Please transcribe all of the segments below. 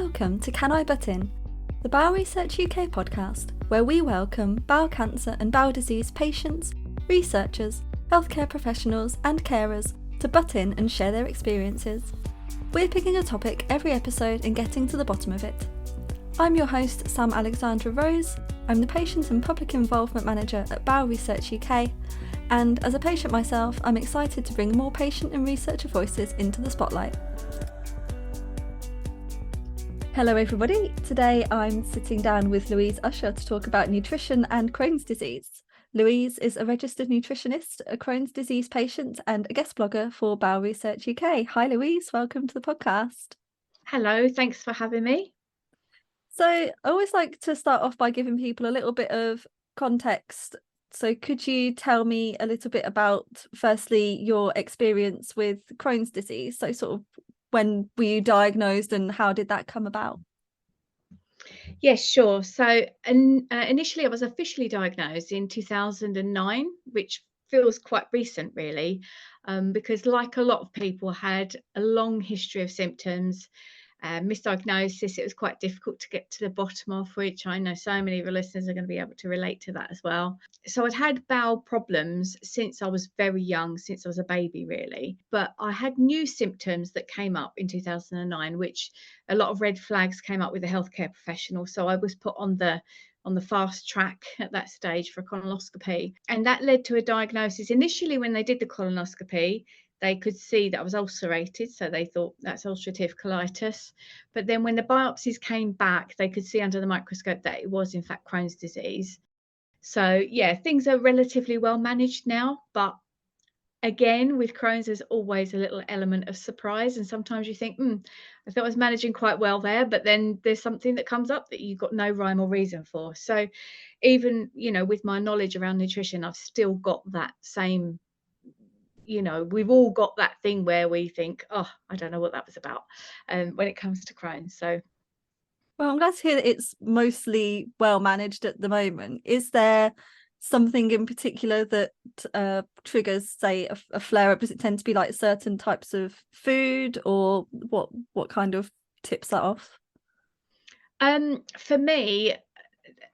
Welcome to Can I Butt In, the Bowel Research UK podcast, where we welcome bowel cancer and bowel disease patients, researchers, healthcare professionals and carers to butt in and share their experiences. We're picking a topic every episode and getting to the bottom of it. I'm your host, Alexandra Rose. I'm the Patient and Public Involvement Manager at Bowel Research UK, and as a patient myself, I'm excited to bring more patient and researcher voices into the spotlight. Hello everybody, today I'm sitting down with Louise Usher to talk about nutrition and Crohn's disease. Louise is a registered nutritionist, a Crohn's disease patient and a guest blogger for Bowel Research UK. Hi Louise, welcome to the podcast. Hello, thanks for having me. So I always like to start off by giving people a little bit of context. So could you tell me a little bit about, firstly, your experience with Crohn's disease? So sort of when were you diagnosed and how did that come about? Yes, sure. So initially I was officially diagnosed in 2009, which feels quite recent really, because like a lot of people had a long history of symptoms, misdiagnosis. It was quite difficult to get to the bottom of, which I know so many of the listeners are going to be able to relate to that as well. So I'd had bowel problems since I was very young, since I was a baby really, but I had new symptoms that came up in 2009, which a lot of red flags came up with a healthcare professional. So I was put on the fast track at that stage for a colonoscopy, and that led to a diagnosis. Initially, when they did the colonoscopy, they could see that I was ulcerated, so they thought that's ulcerative colitis. But then when the biopsies came back, they could see under the microscope that it was in fact Crohn's disease. So yeah, things are relatively well managed now, but again, with Crohn's, there's always a little element of surprise. And sometimes you think, I thought I was managing quite well there, but then there's something that comes up that you've got no rhyme or reason for. So even, with my knowledge around nutrition, I've still got that same, we've all got that thing where we think, oh, I don't know what that was about when it comes to Crohn's. So. Well, I'm glad to hear that it's mostly well managed at the moment. Is there something in particular that triggers, say, a flare-up? Does it tend to be like certain types of food, or what kind of tips that off? For me,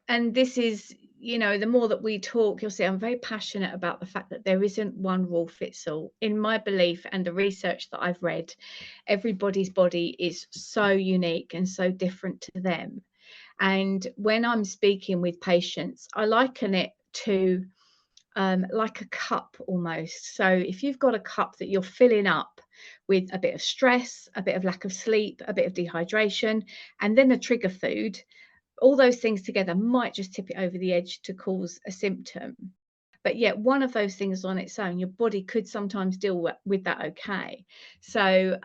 and this is, the more that we talk, you'll see I'm very passionate about the fact that there isn't one rule fits all. In my belief and the research that I've read, everybody's body is so unique and so different to them. And when I'm speaking with patients, I liken it to like a cup almost. So if you've got a cup that you're filling up with a bit of stress, a bit of lack of sleep, a bit of dehydration, and then a trigger food, all those things together might just tip it over the edge to cause a symptom. But yet one of those things on its own, your body could sometimes deal with that okay. So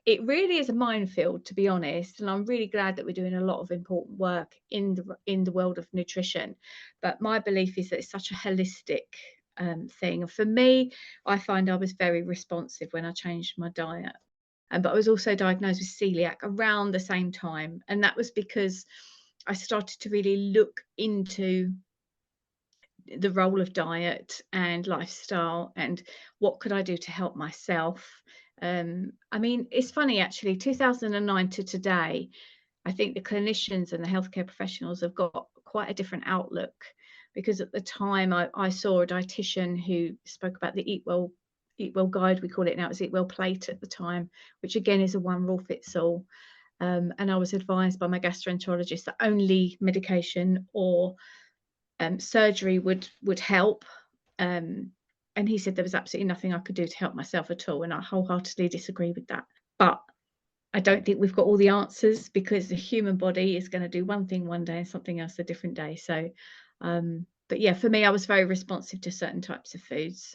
it really is a minefield, to be honest, and I'm really glad that we're doing a lot of important work in the world of nutrition. But my belief is that it's such a holistic thing. And for me, I find I was very responsive when I changed my diet. But I was also diagnosed with celiac around the same time, and that was because I started to really look into the role of diet and lifestyle and what could I do to help myself. I mean, it's funny actually, 2009 to today, I think the clinicians and the healthcare professionals have got quite a different outlook, because at the time I saw a dietitian who spoke about the Eat Well guide, we call it now, it's Eat Well plate at the time, which again is a one rule fits all. And I was advised by my gastroenterologist that only medication or surgery would help. And he said there was absolutely nothing I could do to help myself at all. And I wholeheartedly disagree with that. But I don't think we've got all the answers, because the human body is going to do one thing one day and something else a different day. So, but yeah, for me, I was very responsive to certain types of foods.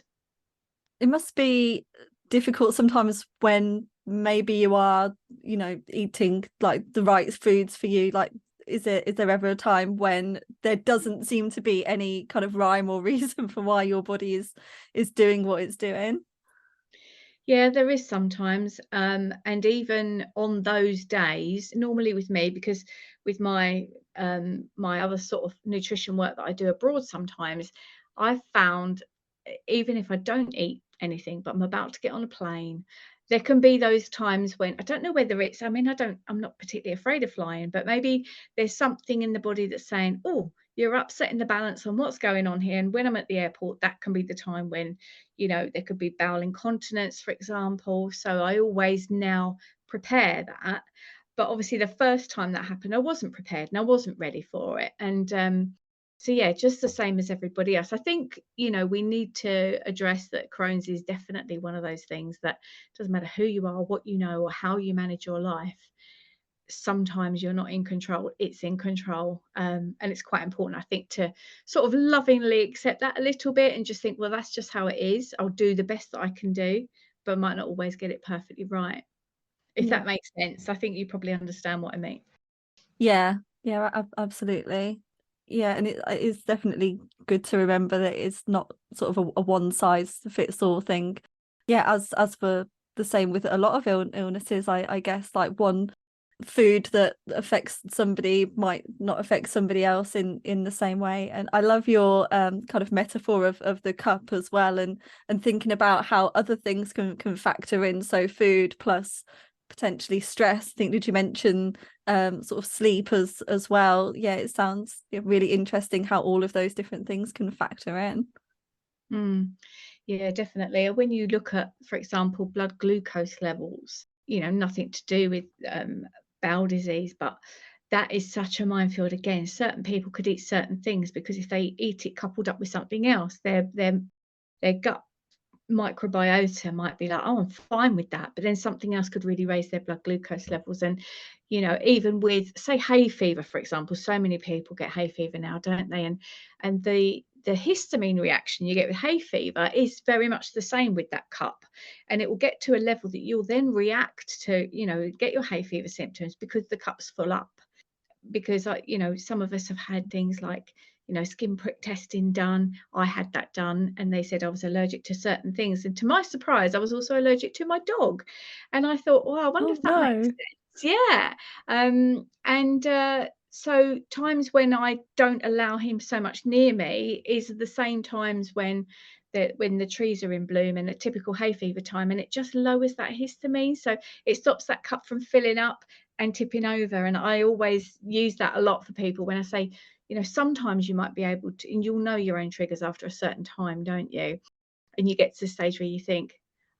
It must be difficult sometimes when maybe you are, eating like the right foods for you. Like, is there ever a time when there doesn't seem to be any kind of rhyme or reason for why your body is doing what it's doing? Yeah, there is sometimes. And even on those days, normally with me, because with my my other sort of nutrition work that I do abroad sometimes, I've found even if I don't eat anything, but I'm about to get on a plane. There can be those times when I don't know whether it's, I mean, I'm not particularly afraid of flying, but maybe there's something in the body that's saying, oh, you're upsetting the balance on what's going on here. And when I'm at the airport, that can be the time when, there could be bowel incontinence, for example. So I always now prepare that. But obviously, the first time that happened, I wasn't prepared and I wasn't ready for it. And so yeah, just the same as everybody else. I think, we need to address that Crohn's is definitely one of those things that doesn't matter who you are, what you know, or how you manage your life. Sometimes you're not in control, it's in control. And it's quite important, I think, to sort of lovingly accept that a little bit and just think, well, that's just how it is. I'll do the best that I can do, but I might not always get it perfectly right. If Yeah. that makes sense. I think you probably understand what I mean. Yeah, absolutely. Yeah, and it is definitely good to remember that it's not sort of a one size fits all thing. Yeah, as for the same with a lot of illnesses, I guess like one food that affects somebody might not affect somebody else in the same way. And I love your kind of metaphor of the cup as well, and thinking about how other things can factor in. So food plus potentially stress. I think, did you mention sort of sleep as well? Yeah, it sounds really interesting how all of those different things can factor in. Yeah, definitely. When you look at, for example, blood glucose levels, nothing to do with bowel disease, but that is such a minefield. Again, certain people could eat certain things because if they eat it coupled up with something else, their gut microbiota might be like, oh, I'm fine with that, but then something else could really raise their blood glucose levels. And even with, say, hay fever, for example, so many people get hay fever now, don't they? And the histamine reaction you get with hay fever is very much the same with that cup, and it will get to a level that you'll then react to, get your hay fever symptoms because the cup's full up. Because some of us have had things like, skin prick testing done. I had that done and they said I was allergic to certain things, and to my surprise I was also allergic to my dog. And I thought, well, I wonder Oh if that makes no. sense. Yeah. So times when I don't allow him so much near me is the same times when the trees are in bloom and a typical hay fever time, and it just lowers that histamine, so it stops that cup from filling up and tipping over. And I always use that a lot for people when I say, sometimes you might be able to, and you'll know your own triggers after a certain time, don't you? And you get to the stage where you think,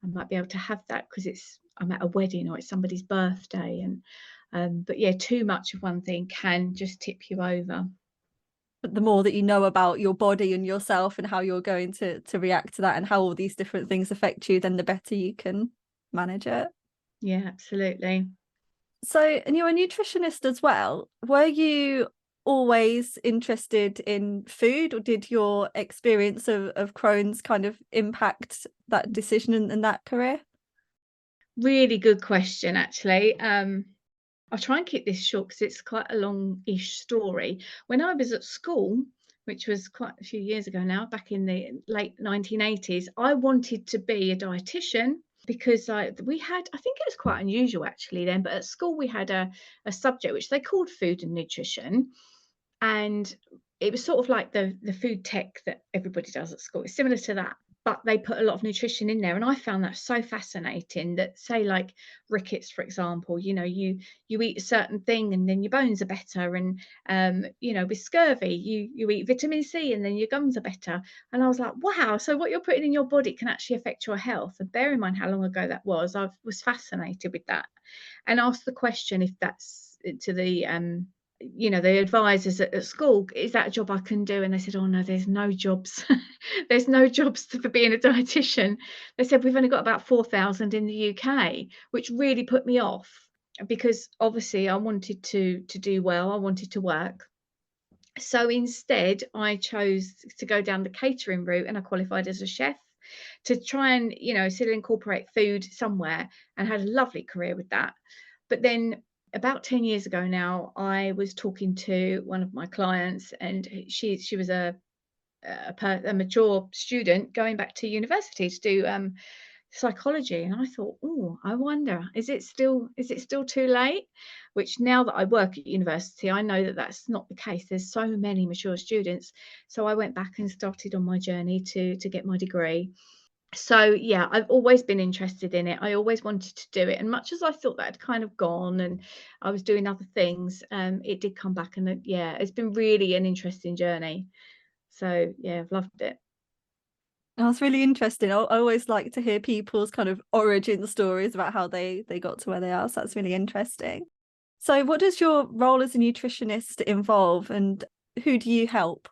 I might be able to have that because I'm at a wedding or it's somebody's birthday. And but yeah, too much of one thing can just tip you over. But the more that you know about your body and yourself and how you're going to react to that and how all these different things affect you, then the better you can manage it. Yeah, absolutely. So, and you're a nutritionist as well. Were you always interested in food, or did your experience of Crohn's kind of impact that decision and that career? Really good question, actually. I'll try and keep this short because it's quite a long-ish story. When I was at school, which was quite a few years ago now, back in the late 1980s, I wanted to be a dietitian because we had, I think it was quite unusual actually then, but at school we had a subject which they called food and nutrition. And it was sort of like the food tech that everybody does at school. It's similar to that, but they put a lot of nutrition in there. And I found that so fascinating that, say, like rickets, for example, you eat a certain thing and then your bones are better. And with scurvy, you eat vitamin C and then your gums are better. And I was like, wow, so what you're putting in your body can actually affect your health. And bear in mind how long ago that was. I was fascinated with that, and asked the question if that's to the advisors at school, is that a job I can do? And they said, oh no, there's no jobs. There's no jobs for being a dietitian. They said, we've only got about 4,000 in the UK, which really put me off because obviously I wanted to do well. I wanted to work. So instead I chose to go down the catering route, and I qualified as a chef to try and, still incorporate food somewhere, and had a lovely career with that. But then about 10 years ago now, I was talking to one of my clients, and she was a mature student going back to university to do psychology. And I thought, oh, I wonder, is it still too late? Which, now that I work at university, I know that that's not the case. There's so many mature students. So I went back and started on my journey to get my degree. So yeah, I've always been interested in it. I always wanted to do it, and much as I thought that had kind of gone and I was doing other things, it did come back, and yeah, it's been really an interesting journey. So yeah, I've loved it. That's really interesting. I always like to hear people's kind of origin stories about how they got to where they are. So that's really interesting. So what does your role as a nutritionist involve, and who do you help?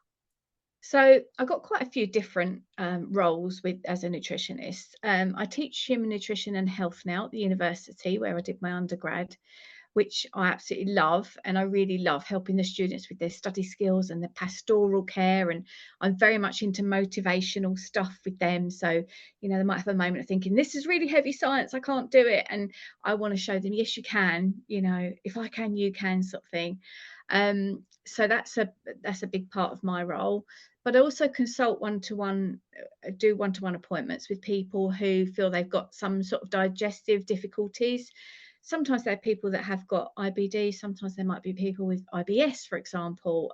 So I've got quite a few different roles with as a nutritionist. I teach human nutrition and health now at the university where I did my undergrad, which I absolutely love. And I really love helping the students with their study skills and their pastoral care. And I'm very much into motivational stuff with them. So, you know, they might have a moment of thinking, this is really heavy science, I can't do it. And I want to show them, yes, you can, you know, if I can, you can, sort of thing. So that's a big part of my role. But I also consult one-to-one, do one-to-one appointments with people who feel they've got some sort of digestive difficulties. Sometimes they're people that have got IBD, sometimes there might be people with IBS, for example,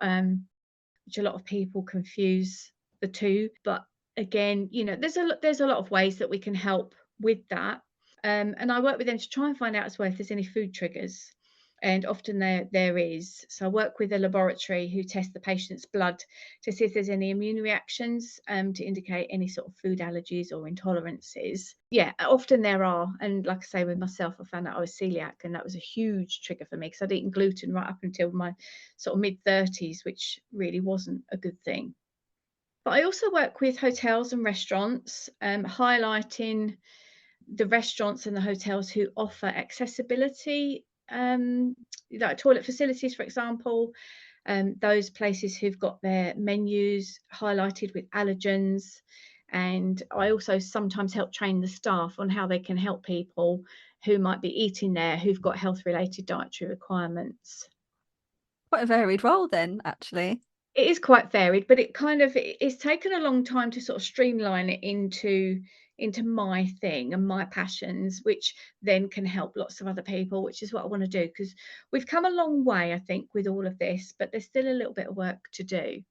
which a lot of people confuse the two. But again, you know, there's a lot of ways that we can help with that. And I work with them to try and find out as well if there's any food triggers. And often there is. So I work with a laboratory who test the patient's blood to see if there's any immune reactions to indicate any sort of food allergies or intolerances. Yeah, often there are. And like I say, with myself, I found out I was celiac, and that was a huge trigger for me because I'd eaten gluten right up until my sort of mid-30s, which really wasn't a good thing. But I also work with hotels and restaurants, highlighting the restaurants and the hotels who offer accessibility, like toilet facilities, for example, those places who've got their menus highlighted with allergens. And I also sometimes help train the staff on how they can help people who might be eating there who've got health related dietary requirements. Quite a varied role then, actually. It is quite varied, but it's taken a long time to sort of streamline it into my thing and my passions, which then can help lots of other people, which is what I want to do. Because we've come a long way, I think, with all of this, but there's still a little bit of work to do.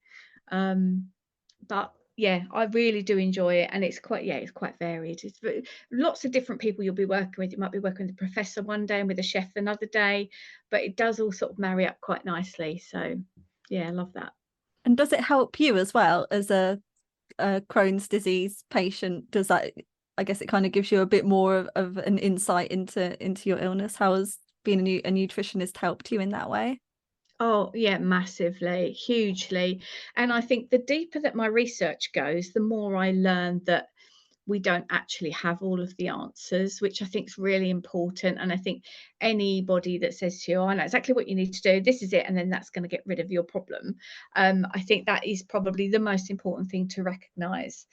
But yeah, I really do enjoy it, and it's quite varied. Lots of different people you'll be working with. You might be working with a professor one day and with a chef another day, but it does all sort of marry up quite nicely. So yeah, I love that. And does it help you as well as a Crohn's disease patient? Does that, I guess it kind of gives you a bit more of an insight into your illness. How has being a nutritionist helped you in that way? Oh, yeah, massively, hugely. And I think the deeper that my research goes, the more I learn that we don't actually have all of the answers, which I think is really important. And I think anybody that says to you, oh, I know exactly what you need to do, this is it, and then that's going to get rid of your problem. I think that is probably the most important thing to recognize.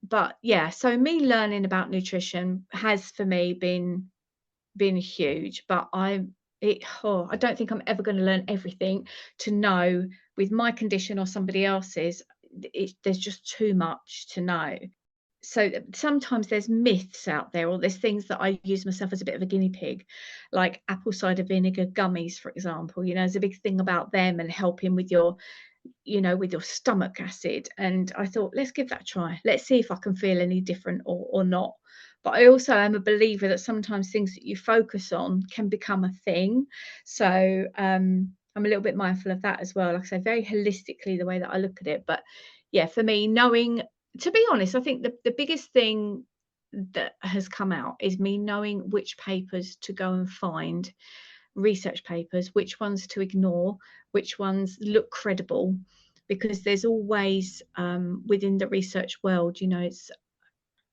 But yeah, so me learning about nutrition has for me been huge, but I don't think I'm ever going to learn everything to know with my condition or somebody else's. There's just too much to know. So sometimes there's myths out there, or there's things that I use myself as a bit of a guinea pig, like apple cider vinegar gummies, for example. You know, there's a big thing about them and helping with your, you know, with your stomach acid. And I thought, let's give that a try. Let's see if I can feel any different or not. But I also am a believer that sometimes things that you focus on can become a thing. So I'm a little bit mindful of that as well. Like I say, very holistically, the way that I look at it. But yeah, for me, knowing, to be honest, I think the biggest thing that has come out is me knowing which papers to go and find, research papers, which ones to ignore, which ones look credible, because there's always within the research world, you know,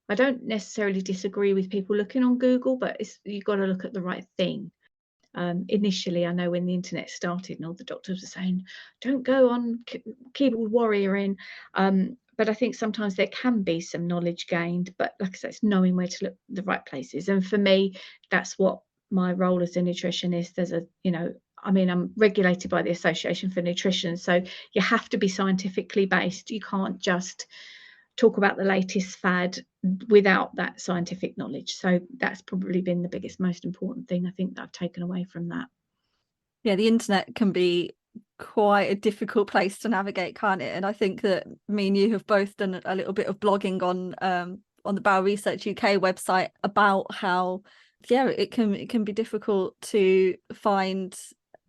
I don't necessarily disagree with people looking on Google, but you've got to look at the right thing. Initially, I know when the internet started and all the doctors were saying, don't go on keyboard warrioring. But I think sometimes there can be some knowledge gained, but like I said, it's knowing where to look the right places. And for me, that's what my role as a nutritionist, I mean, I'm regulated by the Association for Nutrition. So you have to be scientifically based. You can't just talk about the latest fad without that scientific knowledge. So that's probably been the biggest, most important thing I think that I've taken away from that. Yeah, the internet can be quite a difficult place to navigate, can't it? And I think that me and you have both done a little bit of blogging on the Bowel Research UK website about how it can be difficult to find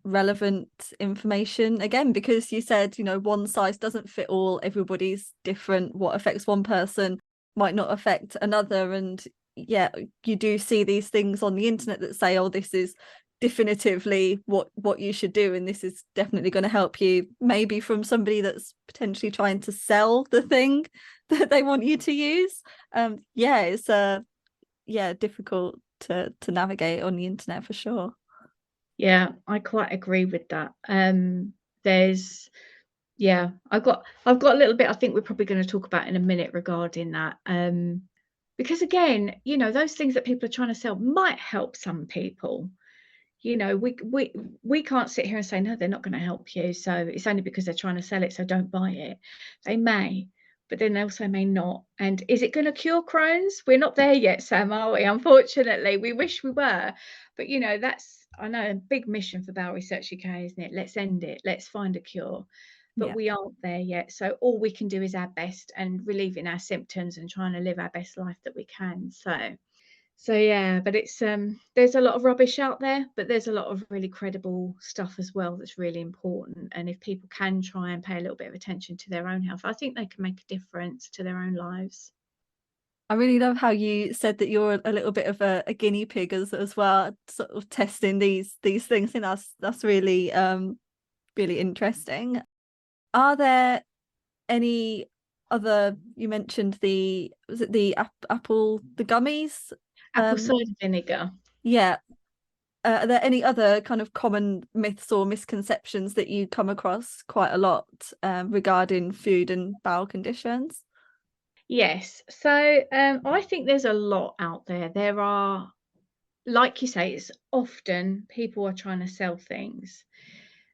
relevant information, again because you said one size doesn't fit all, everybody's different, what affects one person might not affect another. And you do see these things on the internet that say, oh, this is definitively what you should do, and this is definitely going to help you, maybe from somebody that's potentially trying to sell the thing that they want you to use. It's difficult to navigate on the internet for sure. Yeah, I quite agree with that. There's I've got a little bit I think we're probably going to talk about in a minute regarding that. Because again, those things that people are trying to sell might help some people. We can't sit here and say, no, they're not going to help you, so it's only because they're trying to sell it, so don't buy it. They may, but then they also may not. And is it going to cure Crohn's? We're not there yet, Sam, are we? Unfortunately, we wish we were. But that's, I know, a big mission for Bowel Research UK, isn't it? Let's end it. Let's find a cure. But we aren't there yet. So all we can do is our best and relieving our symptoms and trying to live our best life that we can. So yeah, but it's there's a lot of rubbish out there, but there's a lot of really credible stuff as well that's really important. And if people can try and pay a little bit of attention to their own health, I think they can make a difference to their own lives. I really love how you said that you're a little bit of a guinea pig as well, sort of testing these things. I think that's really really interesting. Are there any other, you mentioned the apple, the gummies, Apple cider vinegar. Are there any other kind of common myths or misconceptions that you come across quite a lot regarding food and bowel conditions? Yes, so I think there's a lot out there. There are, like you say, it's often people are trying to sell things.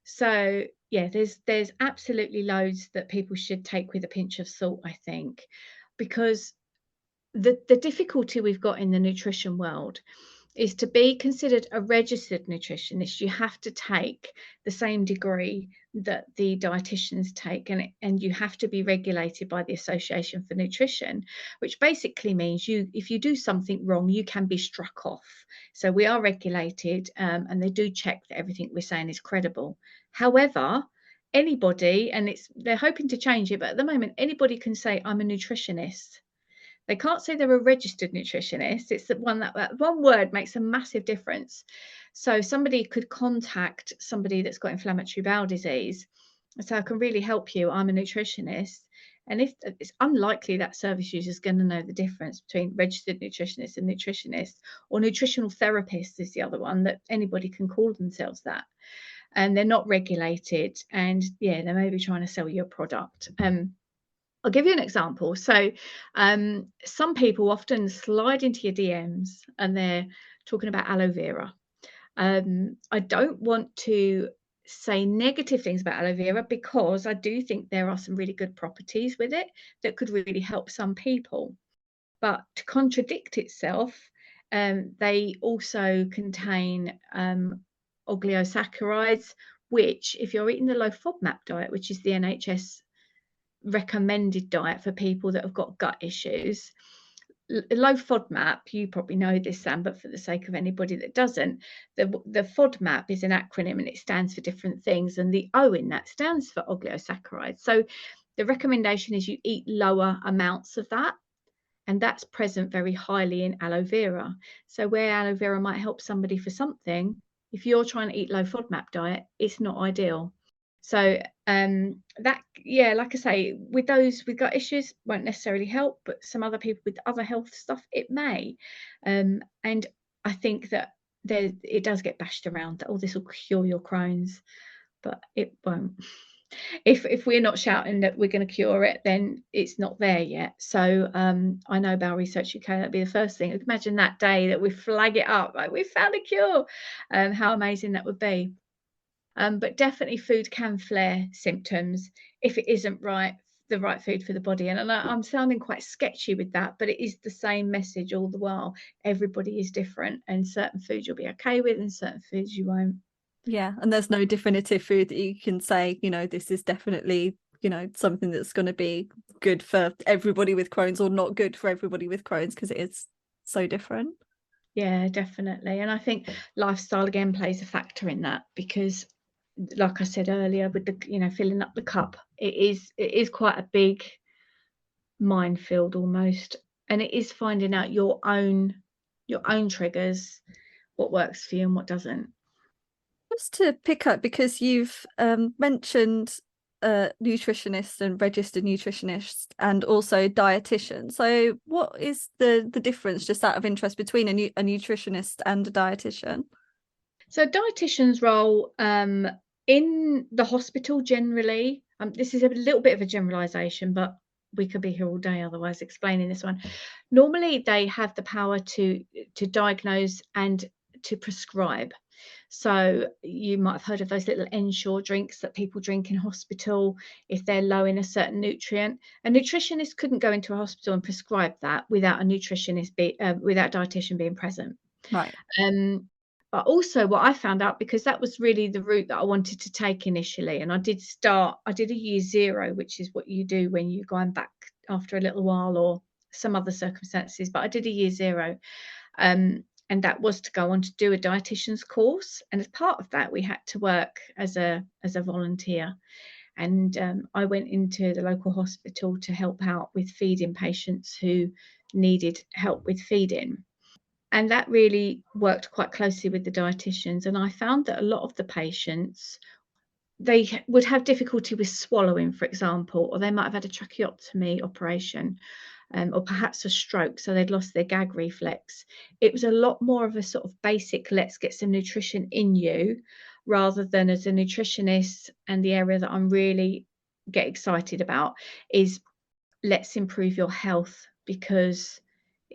So yeah, there's absolutely loads that people should take with a pinch of salt, I think, because the difficulty we've got in the nutrition world is to be considered a registered nutritionist, you have to take the same degree that the dietitians take, and you have to be regulated by the Association for Nutrition, which basically means if you do something wrong, you can be struck off. So we are regulated, and they do check that everything we're saying is credible. However, anybody, and they're hoping to change it, but at the moment anybody can say, I'm a nutritionist. They can't say they're a registered nutritionist. It's that one word makes a massive difference. So somebody could contact somebody that's got inflammatory bowel disease and say, I can really help you. I'm a nutritionist. And if it's unlikely that service user is going to know the difference between registered nutritionist and nutritionist, or nutritional therapist is the other one, that anybody can call themselves that. And they're not regulated. And they may be trying to sell you a product. I'll give you an example. So some people often slide into your DMs and they're talking about aloe vera. I don't want to say negative things about aloe vera, because I do think there are some really good properties with it that could really help some people. But to contradict itself, they also contain oligosaccharides, which, if you're eating the low FODMAP diet, which is the NHS recommended diet for people that have got gut issues, low FODMAP, you probably know this, Sam, but for the sake of anybody that doesn't, the FODMAP is an acronym and it stands for different things, and the O in that stands for oligosaccharides. So the recommendation is you eat lower amounts of that, and that's present very highly in aloe vera. So where aloe vera might help somebody for something, if you're trying to eat low FODMAP diet, it's not ideal. So that, like I say, with those with gut issues won't necessarily help, but some other people with other health stuff, it may. And I think that it does get bashed around that, oh, this will cure your Crohn's, but it won't. If we're not shouting that we're going to cure it, then it's not there yet. So I know Bowel Research UK, that'd be the first thing. Imagine that day that we flag it up, like we found a cure. How amazing that would be. But definitely food can flare symptoms if it isn't the right food for the body. And I'm sounding quite sketchy with that, but it is the same message all the while. Everybody is different, and certain foods you'll be okay with and certain foods you won't. And there's no definitive food that you can say, this is definitely something that's going to be good for everybody with Crohn's or not good for everybody with Crohn's, because it is so different. Yeah, definitely. And I think lifestyle again plays a factor in that, because like I said earlier, with the filling up the cup, it is quite a big minefield almost, and it is finding out your own triggers, what works for you and what doesn't. Just to pick up, because you've mentioned nutritionist and registered nutritionist and also dietitian. So what is the difference, just out of interest, between a nutritionist and a dietitian? So dietitian's role in the hospital generally, this is a little bit of a generalization, but we could be here all day otherwise explaining this one. Normally they have the power to diagnose and to prescribe. So you might have heard of those little Ensure drinks that people drink in hospital if they're low in a certain nutrient. A nutritionist couldn't go into a hospital and prescribe that without a without a dietitian being present. Right. But also what I found out, because that was really the route that I wanted to take initially, and I did a year zero, which is what you do when you're going back after a little while or some other circumstances, but I did a year zero. And that was to go on to do a dietitian's course. And as part of that, we had to work as a volunteer. And I went into the local hospital to help out with feeding patients who needed help with feeding. And that really worked quite closely with the dietitians. And I found that a lot of the patients, they would have difficulty with swallowing, for example, or they might have had a tracheotomy operation, or perhaps a stroke, so they'd lost their gag reflex. It was a lot more of a sort of basic, let's get some nutrition in you, rather than, as a nutritionist, and the area that I'm really get excited about is, let's improve your health, because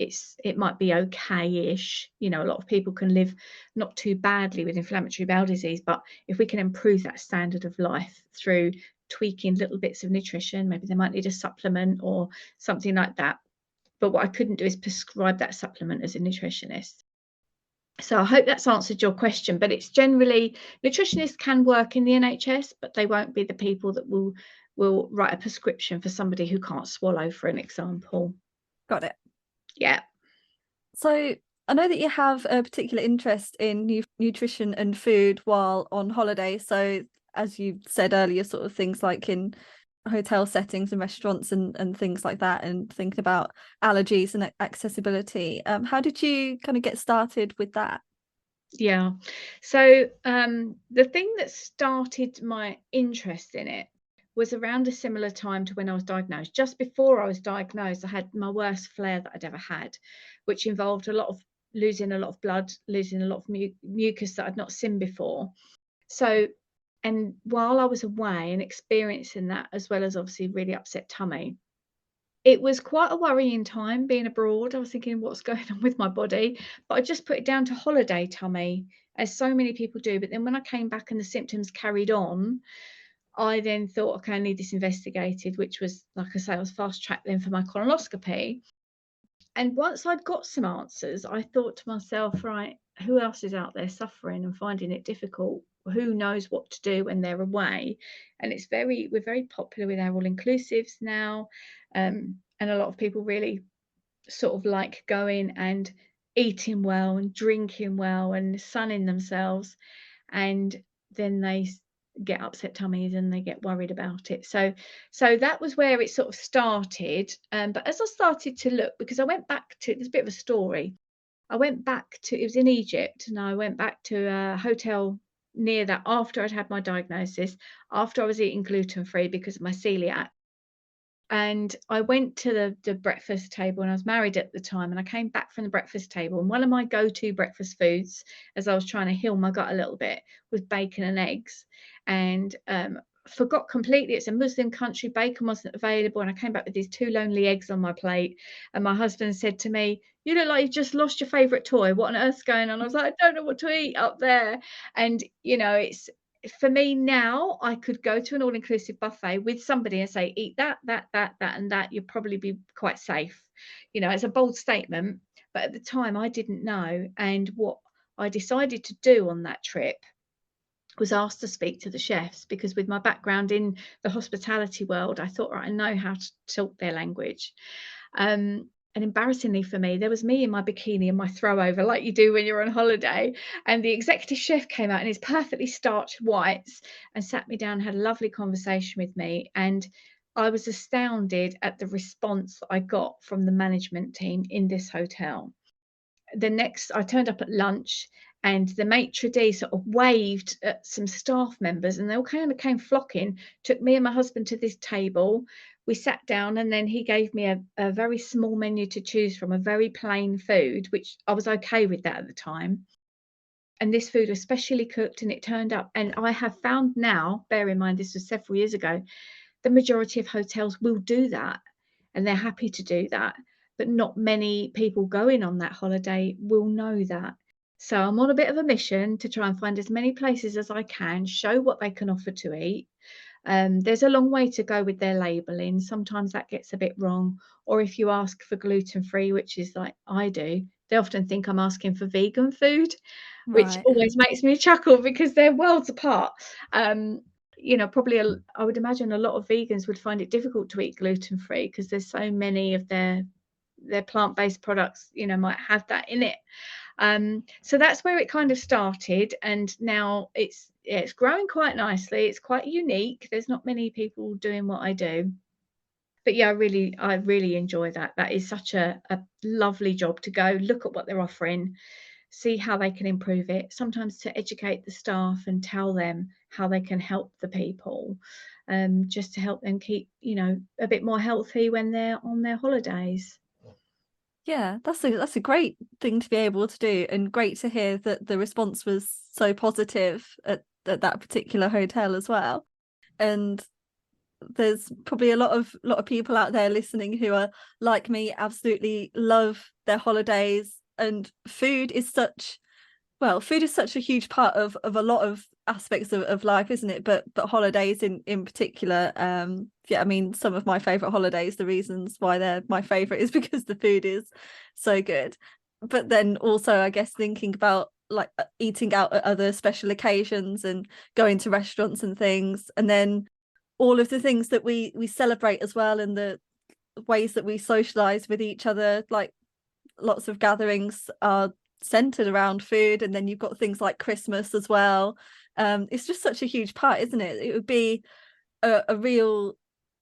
it might be okay-ish. A lot of people can live not too badly with inflammatory bowel disease, but if we can improve that standard of life through tweaking little bits of nutrition, maybe they might need a supplement or something like that. But what I couldn't do is prescribe that supplement as a nutritionist. So I hope that's answered your question, but it's generally, nutritionists can work in the NHS, but they won't be the people that will write a prescription for somebody who can't swallow, for an example. Got it. Yeah. So I know that you have a particular interest in nutrition and food while on holiday. So as you said earlier, sort of things like in hotel settings and restaurants and things like that, and thinking about allergies and accessibility. How did you kind of get started with that? Yeah. So the thing that started my interest in it was around a similar time to when I was diagnosed. Just before I was diagnosed, I had my worst flare that I'd ever had, which involved losing a lot of blood, losing a lot of mucus that I'd not seen before. So, and while I was away and experiencing that, as well as obviously really upset tummy, it was quite a worrying time being abroad. I was thinking, what's going on with my body? But I just put it down to holiday tummy, as so many people do. But then when I came back and the symptoms carried on, I then thought, okay, I need this investigated, which was, like I say, I was fast tracked then for my colonoscopy. And once I'd got some answers, I thought to myself, right, who else is out there suffering and finding it difficult? Who knows what to do when they're away? And we're very popular with our all-inclusives now. And a lot of people really sort of like going and eating well and drinking well and sunning themselves. And then they get upset tummies and they get worried about it. So that was where it sort of started. But as I started to look, because I went back to, there's a bit of a story. I went back to, it was in Egypt, and I went back to a hotel near that after I'd had my diagnosis, after I was eating gluten-free because of my celiac. And I went to the breakfast table, and I was married at the time, and I came back from the breakfast table, and one of my go-to breakfast foods, as I was trying to heal my gut a little bit, was bacon and eggs. And forgot completely it's a Muslim country, bacon wasn't available, and I came back with these 2 lonely eggs on my plate, and my husband said to me, "You look like you've just lost your favorite toy. What on earth's going on?" I was like, "I don't know what to eat up there." And it's, for me now, I could go to an all-inclusive buffet with somebody and say, eat that, and that, you'll probably be quite safe. It's a bold statement, but at the time I didn't know. And what I decided to do on that trip was asked to speak to the chefs, because with my background in the hospitality world, I thought, right, I know how to talk their language. And embarrassingly for me, there was me in my bikini and my throw over, like you do when you're on holiday. And the executive chef came out in his perfectly starched whites and sat me down, had a lovely conversation with me. And I was astounded at the response I got from the management team in this hotel. I turned up at lunch, and the maitre d' sort of waved at some staff members, and they all kind of came flocking, took me and my husband to this table. We sat down, and then he gave me a very small menu to choose from, a very plain food, which I was okay with that at the time. And this food was specially cooked, and it turned up. And I have found now, bear in mind this was several years ago, the majority of hotels will do that, and they're happy to do that, but not many people going on that holiday will know that. So I'm on a bit of a mission to try and find as many places as I can, show what they can offer to eat. There's a long way to go with their labelling. Sometimes that gets a bit wrong. Or if you ask for gluten-free, which is like I do, they often think I'm asking for vegan food, which Right. always makes me chuckle because they're worlds apart. Probably I would imagine a lot of vegans would find it difficult to eat gluten-free because there's so many of their plant-based products, might have that in it. So that's where it kind of started, and now it's growing quite nicely. It's quite unique. There's not many people doing what I do. But yeah, I really enjoy that. That is such a lovely job to go look at what they're offering, see how they can improve it, sometimes to educate the staff and tell them how they can help the people, just to help them keep, a bit more healthy when they're on their holidays. Yeah, that's a great thing to be able to do, and great to hear that the response was so positive at that particular hotel as well. And there's probably a lot of people out there listening who are like me, absolutely love their holidays, and food is such a huge part of a lot of aspects of life, isn't it? But holidays in particular, yeah, I mean, some of my favorite holidays, the reasons why they're my favorite is because the food is so good. But then also, I guess, thinking about like eating out at other special occasions and going to restaurants and things, and then all of the things that we celebrate as well, and the ways that we socialize with each other, like lots of gatherings are centered around food, and then you've got things like Christmas as well. It's just such a huge part, isn't it? It would be a real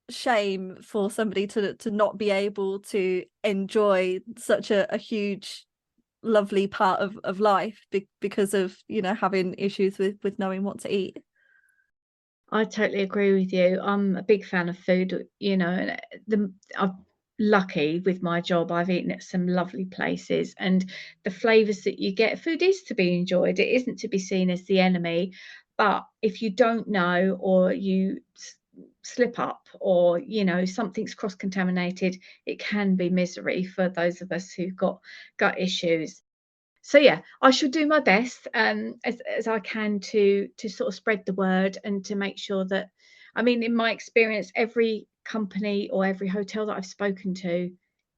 shame for somebody to not be able to enjoy such a huge lovely part of life because of having issues with knowing what to eat. I totally agree with you. I'm a big fan of food, and I'm lucky with my job. I've eaten at some lovely places, and the flavors that you get, food is to be enjoyed. It isn't to be seen as the enemy. But if you don't know, or you slip up, or something's cross-contaminated, it can be misery for those of us who've got gut issues. So yeah, I should do my best, as I can to sort of spread the word, and to make sure that, I mean, in my experience, every company or every hotel that I've spoken to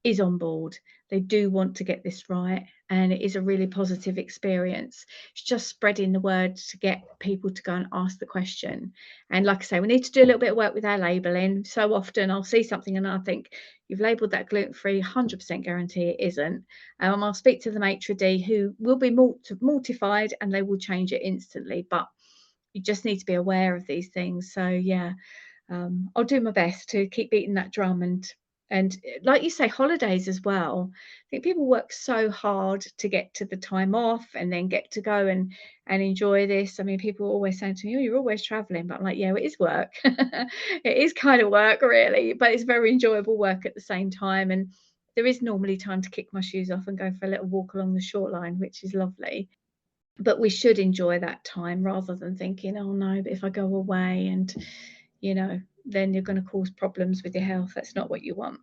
is on board. They do want to get this right, and it is a really positive experience. It's just spreading the word to get people to go and ask the question. And like I say, we need to do a little bit of work with our labelling. So often I'll see something and I think, you've labelled that gluten-free, 100% guarantee it isn't. I'll speak to the maitre d' who will be mortified, and they will change it instantly. But you just need to be aware of these things. So yeah, I'll do my best to keep beating that drum. And like you say, holidays as well. I think people work so hard to get to the time off and then get to go and enjoy this. I mean, people are always saying to me, "Oh, you're always traveling," but I'm like, yeah, it is work. It is kind of work, really, but it's very enjoyable work at the same time. And there is normally time to kick my shoes off and go for a little walk along the shoreline, which is lovely. But we should enjoy that time rather than thinking, oh no, but if I go away and then you're going to cause problems with your health. That's not what you want.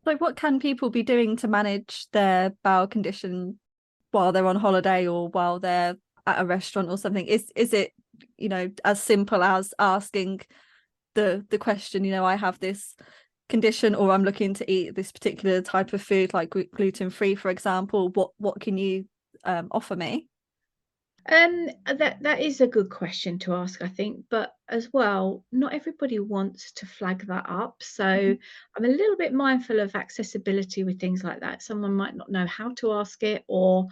So what can people be doing to manage their bowel condition while they're on holiday or while they're at a restaurant or something? Is it as simple as asking the question, I have this condition, or I'm looking to eat this particular type of food, like gluten-free, for example, what can you offer me? That is a good question to ask, I think, but as well, not everybody wants to flag that up. So Mhm. I'm a little bit mindful of accessibility with things like that. Someone might not know how to ask it, or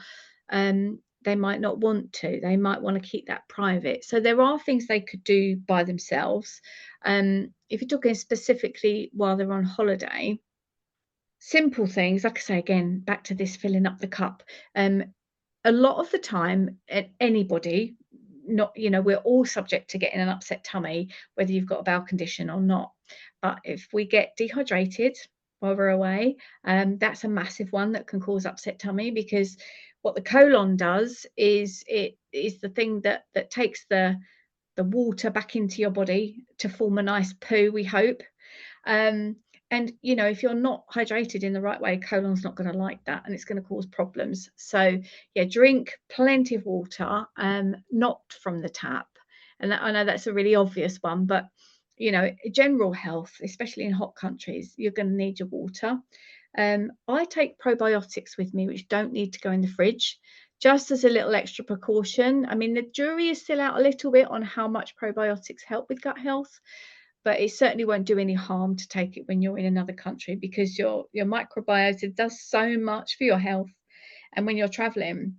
they might not want to. They might want to keep that private. So there are things they could do by themselves. If you're talking specifically while they're on holiday, simple things, like I say again, back to this filling up the cup. A lot of the time, anybody, not, we're all subject to getting an upset tummy, whether you've got a bowel condition or not. But if we get dehydrated while we're away, that's a massive one that can cause upset tummy, because what the colon does is it is the thing that takes the water back into your body to form a nice poo, we hope. Um, and if you're not hydrated in the right way, colon's not going to like that, and it's going to cause problems. So yeah, drink plenty of water, not from the tap. And I know that's a really obvious one, but general health, especially in hot countries, you're going to need your water. I take probiotics with me, which don't need to go in the fridge, just as a little extra precaution. I mean, the jury is still out a little bit on how much probiotics help with gut health, but it certainly won't do any harm to take it when you're in another country, because your microbiota does so much for your health. And when you're traveling,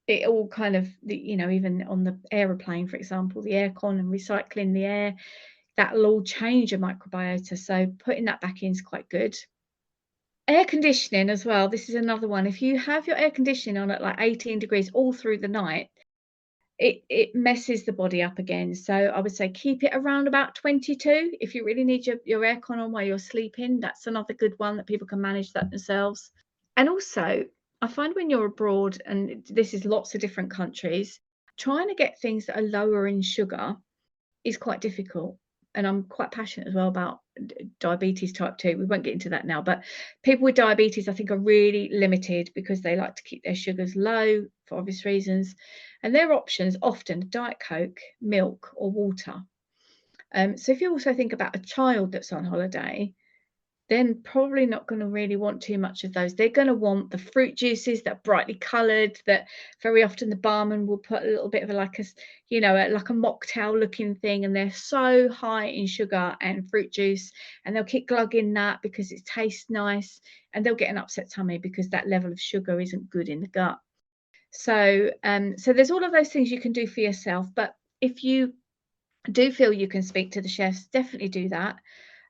it all kind of, even on the aeroplane, for example, the aircon and recycling the air, that'll all change your microbiota. So putting that back in is quite good. Air conditioning as well. This is another one. If you have your air conditioning on at like 18 degrees all through the night, it messes the body up again. So I would say keep it around about 22. If you really need your aircon on while you're sleeping, that's another good one that people can manage that themselves. And also, I find when you're abroad, and this is lots of different countries, trying to get things that are lower in sugar is quite difficult. And I'm quite passionate as well about diabetes type 2. We won't get into that now, but people with diabetes, I think, are really limited because they like to keep their sugars low for obvious reasons. And their options often Diet Coke, milk, or water. So if you also think about a child that's on holiday, then probably not going to really want too much of those. They're going to want the fruit juices that are brightly coloured, that very often the barman will put a little bit of like a mocktail looking thing, and they're so high in sugar and fruit juice, and they'll keep glugging that because it tastes nice, and they'll get an upset tummy because that level of sugar isn't good in the gut. So there's all of those things you can do for yourself, but if you do feel you can speak to the chefs, definitely do that.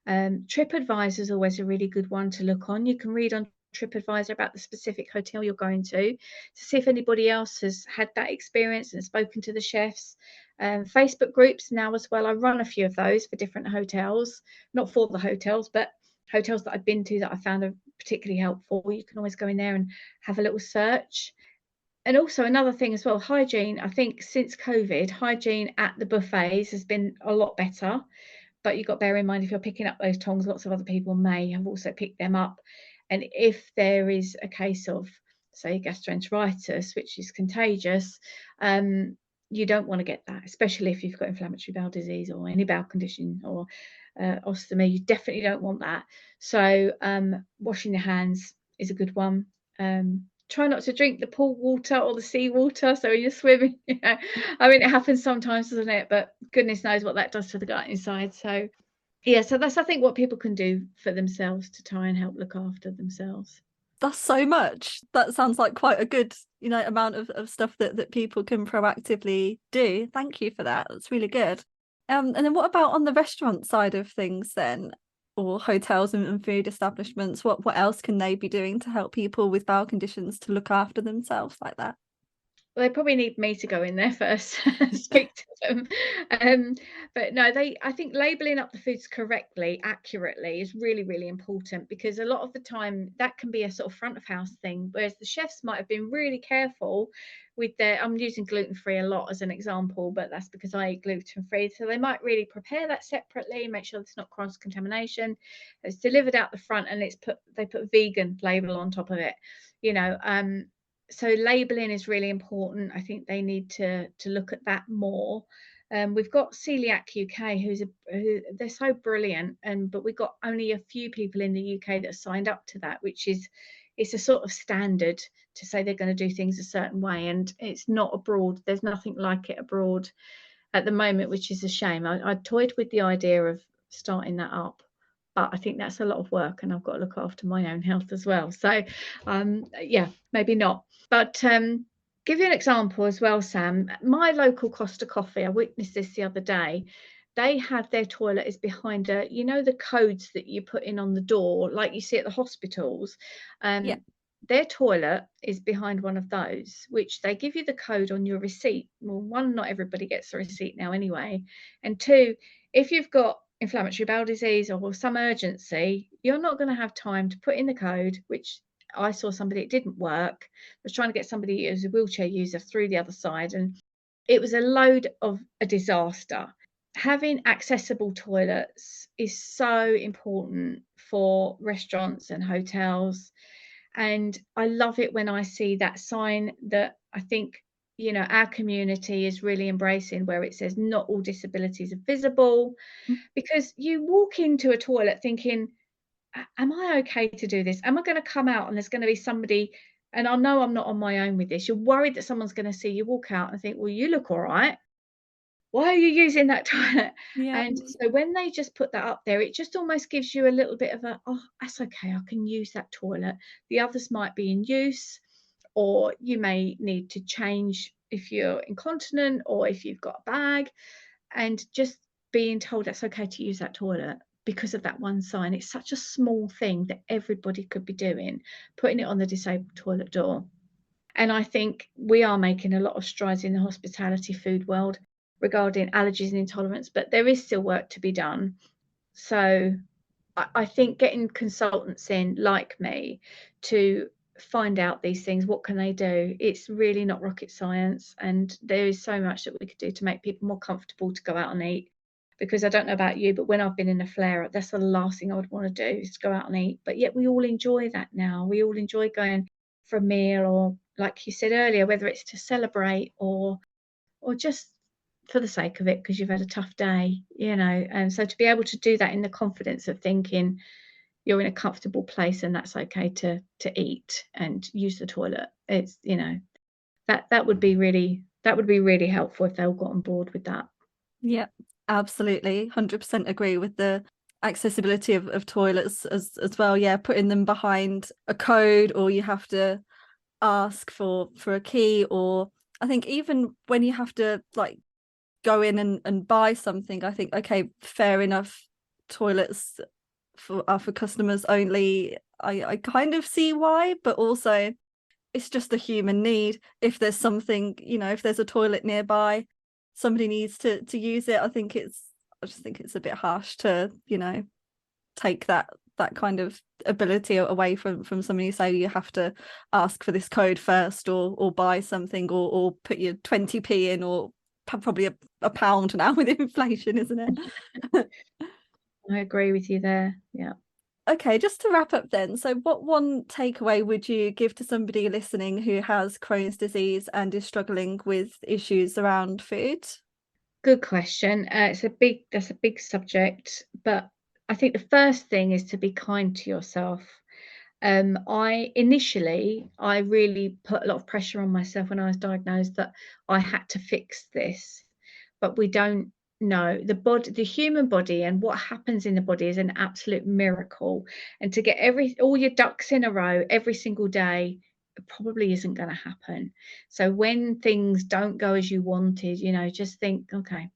TripAdvisor is always a really good one to look on. You can read on TripAdvisor about the specific hotel you're going to see if anybody else has had that experience and spoken to the chefs. Facebook groups now as well. I run a few of those for different hotels, not for the hotels, but hotels that I've been to that I found are particularly helpful. You can always go in there and have a little search. And also another thing as well, hygiene. I think since COVID, hygiene at the buffets has been a lot better. But you've got to bear in mind, if you're picking up those tongs, lots of other people may have also picked them up. And if there is a case of, say, gastroenteritis, which is contagious, you don't want to get that, especially if you've got inflammatory bowel disease or any bowel condition or ostomy. You definitely don't want that. So washing your hands is a good one. Try not to drink the pool water or the sea water. So when you're swimming, I mean, it happens sometimes, doesn't it? But goodness knows what that does to the gut inside. So yeah, so that's, I think, what people can do for themselves to try and help look after themselves. That's so much. That sounds like quite a good, amount of stuff that people can proactively do. Thank you for that. That's really good. And then what about on the restaurant side of things then, or hotels and food establishments? What else can they be doing to help people with bowel conditions to look after themselves like that? Well, they probably need me to go in there first and speak to them. But no, I think labeling up the foods correctly, accurately is really, really important, because a lot of the time that can be a sort of front of house thing, whereas the chefs might have been really careful with I'm using gluten-free a lot as an example, but that's because I eat gluten-free. So they might really prepare that separately, make sure there's not cross-contamination. It's delivered out the front, and they put vegan label on top of it, so labeling is really important. I think they need to look at that more. We've got Celiac UK, who they're so brilliant, but we've got only a few people in the UK that signed up to that, which is it's a sort of standard to say they're going to do things a certain way, and it's not abroad. There's nothing like it abroad at the moment, which is a shame. I toyed with the idea of starting that up, but I think that's a lot of work, and I've got to look after my own health as well. So yeah, maybe not. But give you an example as well, Sam. My local Costa Coffee, I witnessed this the other day. They have their toilet is behind a, you know, the codes that you put in on the door, like you see at the hospitals. Yeah. Their toilet is behind one of those, which they give you the code on your receipt. Well, one, not everybody gets a receipt now anyway. And two, if you've got inflammatory bowel disease or some urgency, you're not going to have time to put in the code, which I saw somebody, it didn't work. I was trying to get somebody who's a wheelchair user through the other side, and it was a load of a disaster. Having accessible toilets is so important for restaurants and hotels. And I love it when I see that sign that I think, you know, our community is really embracing, where it says not all disabilities are visible, because you walk into a toilet thinking, am I okay to do this? Am I going to come out and there's going to be somebody, and I know I'm not on my own with this. You're worried that someone's going to see you walk out and think, well, you look all right. Why are you using that toilet? Yeah. And so when they just put that up there, it just almost gives you a little bit of a, oh, that's okay, I can use that toilet. The others might be in use, or you may need to change if you're incontinent or if you've got a bag, and just being told that's okay to use that toilet because of that one sign. It's such a small thing that everybody could be doing, putting it on the disabled toilet door. And I think we are making a lot of strides in the hospitality food world regarding allergies and intolerance, but there is still work to be done. So I think getting consultants in like me to find out these things, what can they do? It's really not rocket science, and there is so much that we could do to make people more comfortable to go out and eat. Because I don't know about you, but when I've been in a flare up, that's the last thing I would want to do, is to go out and eat. But yet we all enjoy that now. We all enjoy going for a meal, or like you said earlier, whether it's to celebrate or just for the sake of it because you've had a tough day, you know. And so to be able to do that in the confidence of thinking you're in a comfortable place and that's okay to eat and use the toilet, it's, you know, that would be really helpful if they all got on board with that. Yeah, absolutely. 100% agree with the accessibility of toilets as well. Yeah, putting them behind a code, or you have to ask for a key, or I think even when you have to like go in and buy something, I think, okay, fair enough, toilets are for customers only. I kind of see why, but also it's just a human need. If there's something, you know, if there's a toilet nearby, somebody needs to use it. I just think it's a bit harsh to, you know, take that kind of ability away from somebody. Say you have to ask for this code first, or buy something, or put your 20p in, or probably a pound now with inflation, isn't it? I agree with you there. Yeah. Okay, just to wrap up then, so what one takeaway would you give to somebody listening who has Crohn's disease and is struggling with issues around food? Good question. That's a big subject, but I think the first thing is to be kind to yourself. I really put a lot of pressure on myself when I was diagnosed that I had to fix this, but we don't know. The human body and what happens in the body is an absolute miracle. And to get all your ducks in a row every single day, it probably isn't going to happen. So when things don't go as you wanted, you know, just think, okay,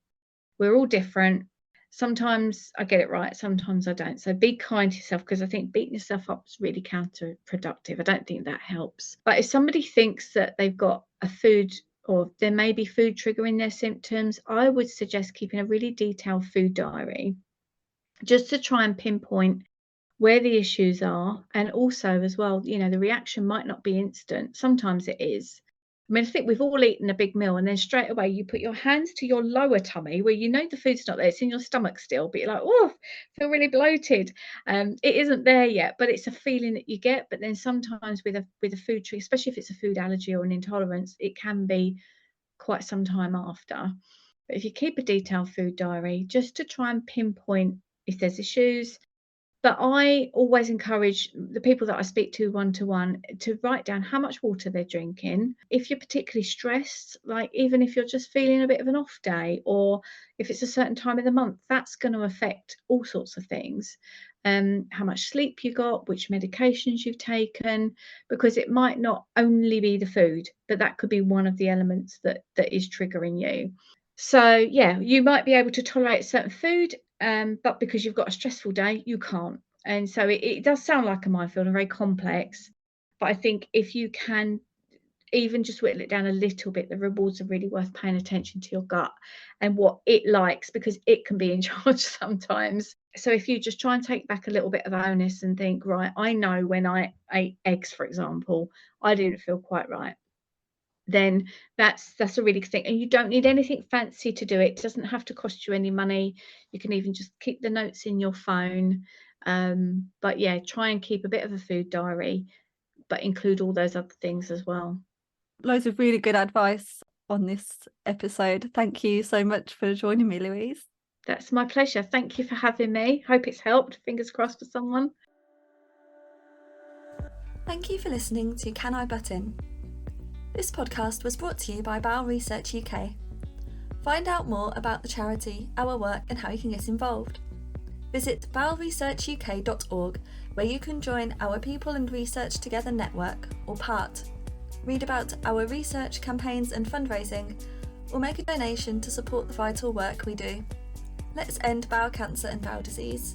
we're all different. Sometimes I get it right, sometimes I don't. So be kind to yourself, because I think beating yourself up is really counterproductive. I don't think that helps. But if somebody thinks that they've got a food, or there may be food triggering their symptoms, I would suggest keeping a really detailed food diary, just to try and pinpoint where the issues are. And also as well, you know, the reaction might not be instant. Sometimes it is. I mean, I think we've all eaten a big meal and then straight away you put your hands to your lower tummy where you know the food's not there, it's in your stomach still, but you're like, oh, I feel really bloated. It isn't there yet, but it's a feeling that you get. But then sometimes with a food trigger, especially if it's a food allergy or an intolerance, it can be quite some time after. But if you keep a detailed food diary, just to try and pinpoint if there's issues, But I always encourage the people that I speak to one-to-one to write down how much water they're drinking. If you're particularly stressed, like even if you're just feeling a bit of an off day, or if it's a certain time of the month, that's going to affect all sorts of things. How much sleep you got, which medications you've taken, because it might not only be the food, but that could be one of the elements that is triggering you. So yeah, you might be able to tolerate certain food, but because you've got a stressful day, you can't. And so it does sound like a minefield and very complex. But I think if you can even just whittle it down a little bit, the rewards are really worth paying attention to your gut and what it likes, because it can be in charge sometimes. So if you just try and take back a little bit of onus and think, right, I know when I ate eggs, for example, I didn't feel quite right, then that's a really good thing. And you don't need anything fancy to do it. It doesn't have to cost you any money. You can even just keep the notes in your phone. But yeah, try and keep a bit of a food diary, but include all those other things as well. Loads of really good advice on this episode. Thank you so much for joining me, Louise. That's my pleasure. Thank you for having me. Hope it's helped. Fingers crossed for someone. Thank you for listening to Can I Butt In? This podcast was brought to you by Bowel Research UK. Find out more about the charity, our work, and how you can get involved. Visit bowelresearchuk.org, where you can join our People and Research Together network, or PART, read about our research campaigns and fundraising, or make a donation to support the vital work we do. Let's end bowel cancer and bowel disease.